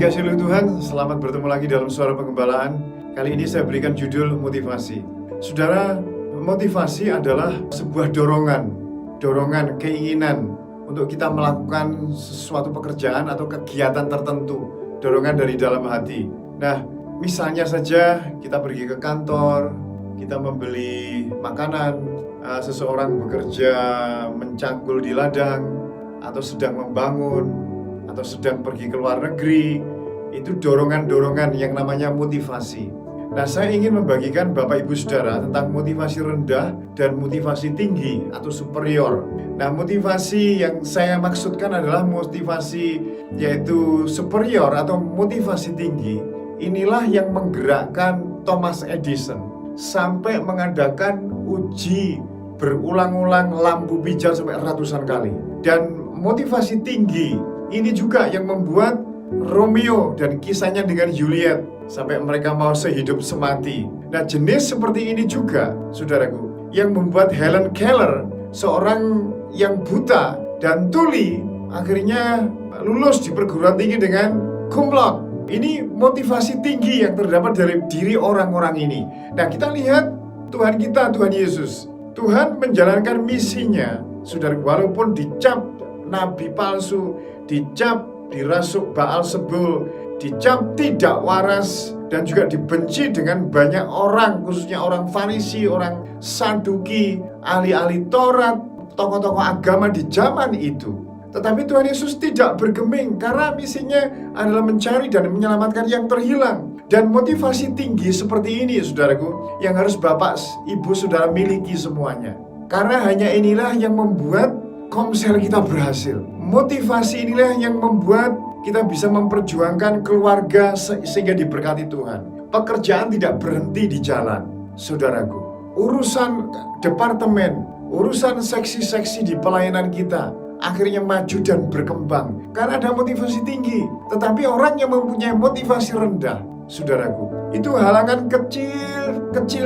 dikasihi oleh Tuhan, selamat bertemu lagi dalam Suara Pengembalaan. Kali ini saya berikan judul motivasi. Saudara, motivasi adalah sebuah dorongan, keinginan untuk kita melakukan sesuatu pekerjaan atau kegiatan tertentu, dorongan dari dalam hati. Nah, misalnya saja kita pergi ke kantor, kita membeli makanan, seseorang bekerja mencangkul di ladang, atau sedang membangun, atau sedang pergi ke luar negeri. Itu dorongan-dorongan yang namanya motivasi. Nah, saya ingin membagikan Bapak Ibu Saudara tentang motivasi rendah dan motivasi tinggi atau superior. Nah, motivasi yang saya maksudkan adalah motivasi yaitu superior atau motivasi tinggi. Inilah yang menggerakkan Thomas Edison sampai mengadakan uji berulang-ulang lampu pijar sampai ratusan kali. Dan motivasi tinggi ini juga yang membuat Romeo dan kisahnya dengan Juliet sampai mereka mau sehidup semati. Nah, jenis seperti ini juga, saudaraku, yang membuat Helen Keller, seorang yang buta dan tuli, akhirnya lulus di perguruan tinggi dengan cum laude. Ini motivasi tinggi yang terdapat dari diri orang-orang ini. Nah, kita lihat Tuhan kita, Tuhan Yesus. Tuhan menjalankan misinya, saudara, walaupun dicap nabi palsu, dicap dirasuk Baalzebul, dicap tidak waras, dan juga dibenci dengan banyak orang, khususnya orang Farisi, orang Saduki, ahli-ahli Taurat, tokoh-tokoh agama di zaman itu. Tetapi Tuhan Yesus tidak bergeming karena misinya adalah mencari dan menyelamatkan yang terhilang. Dan motivasi tinggi seperti ini, saudaraku, yang harus Bapak, Ibu, Saudara miliki semuanya. Karena hanya inilah yang membuat Komsel kita berhasil. Motivasi inilah yang membuat kita bisa memperjuangkan keluarga sehingga diberkati Tuhan. Pekerjaan tidak berhenti di jalan, saudaraku. Urusan departemen, urusan seksi-seksi di pelayanan kita akhirnya maju dan berkembang karena ada motivasi tinggi. Tetapi orang yang mempunyai motivasi rendah, saudaraku, itu halangan kecil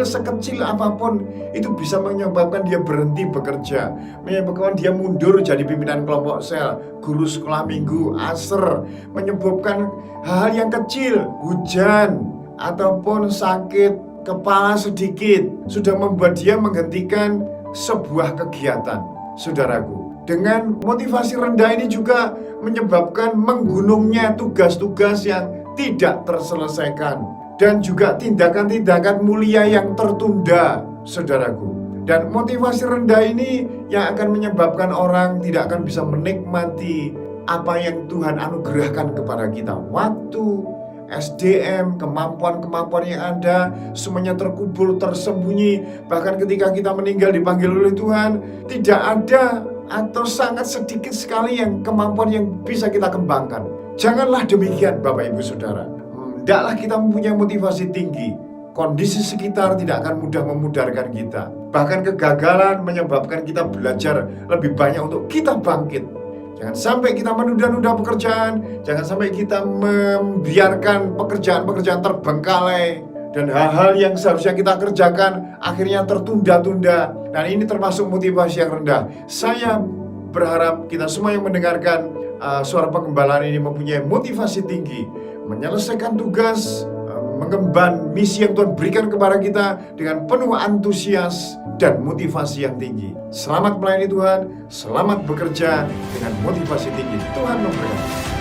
sekecil apapun itu bisa menyebabkan dia berhenti bekerja, menyebabkan dia mundur jadi pimpinan kelompok sel, guru sekolah minggu, aser, menyebabkan hal-hal yang kecil, hujan ataupun sakit kepala sedikit sudah membuat dia menghentikan sebuah kegiatan, saudaraku. Dengan motivasi rendah ini juga menyebabkan menggunungnya tugas-tugas yang tidak terselesaikan dan juga tindakan-tindakan mulia yang tertunda, saudaraku. Dan motivasi rendah ini yang akan menyebabkan orang tidak akan bisa menikmati apa yang Tuhan anugerahkan kepada kita. Waktu, SDM, kemampuan-kemampuan yang ada, semuanya terkubur, tersembunyi. Bahkan ketika kita meninggal dipanggil oleh Tuhan, tidak ada atau sangat sedikit sekali yang kemampuan yang bisa kita kembangkan. Janganlah demikian, Bapak Ibu Saudara. Hendaklah kita mempunyai motivasi tinggi. Kondisi sekitar tidak akan mudah memudarkan kita. Bahkan kegagalan menyebabkan kita belajar lebih banyak untuk kita bangkit. Jangan sampai kita menunda-nunda pekerjaan. Jangan sampai kita membiarkan pekerjaan-pekerjaan terbengkalai. Dan hal-hal yang seharusnya kita kerjakan akhirnya tertunda-tunda. Dan ini termasuk motivasi yang rendah. Saya berharap kita semua yang mendengarkan Suara Pengembalaan ini mempunyai motivasi tinggi, menyelesaikan tugas, mengemban misi yang Tuhan berikan kepada kita dengan penuh antusias dan motivasi yang tinggi. Selamat melayani Tuhan, selamat bekerja dengan motivasi tinggi. Tuhan memberkati.